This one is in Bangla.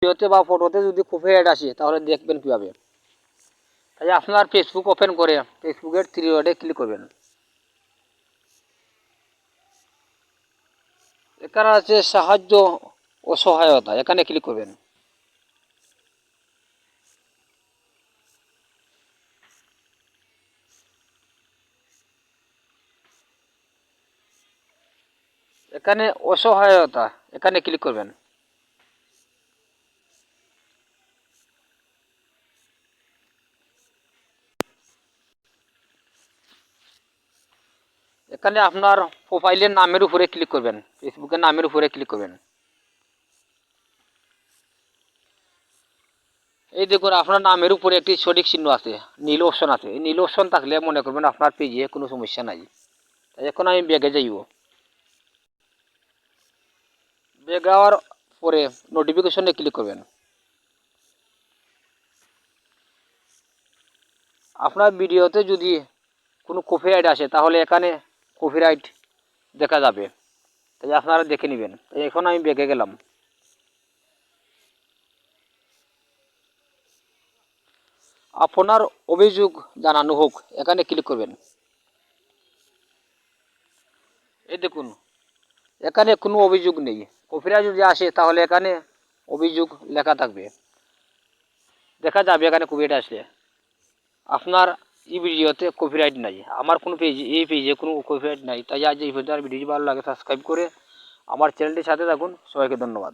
ভিডিওতে বা ফটোতে যদি কপিরাইট আসে তাহলে দেখবেন কীভাবে। তাই আপনার ফেসবুক ওপেন করে ফেসবুকের থ্রি ডটে ক্লিক করবেন। এখানে আছে সাহায্য ও সহায়তা, এখানে ক্লিক করবেন। এখানে অসহায়তা, এখানে ক্লিক করবেন। এখানে আপনার প্রোফাইলের নামের উপরে ক্লিক করবেন, ফেসবুকের নামের উপরে ক্লিক করবেন। এই দেখুন আপনার নামের উপরে একটি সঠিক চিহ্ন আছে, নীল অপশন আছে। এই নীল অপশন থাকলে মনে করবেন আপনার পেজে কোনো সমস্যা নাই। তাই এখন আমি ব্যাগে যাইব। ব্যাগ যাওয়ার পরে নোটিফিকেশনে ক্লিক করবেন। আপনার ভিডিওতে যদি কোনো কপিরাইট আসে তাহলে এখানে কপিরাইট দেখা যাবে, তাই আপনারা দেখে নেবেন। তাই এখন আমি ব্যাগে গেলাম। আপনার অভিযোগ জানানো হোক, এখানে ক্লিক করবেন। এই দেখুন এখানে কোনো অভিযোগ নেই। কপিরাইট যদি আসে তাহলে এখানে অভিযোগ লেখা থাকবে, দেখা যাবে এখানে কপিরাইট আসলে। আপনার এই ভিডিওতে কপিরাইট নাই, আমার কোনো পেজে, এই পেজে কোনো কপিরাইট নাই। তাই আজ এই ভিডিওটি ভালো লাগে সাবস্ক্রাইব করে আমার চ্যানেলটির সাথে থাকুন। সবাইকে ধন্যবাদ।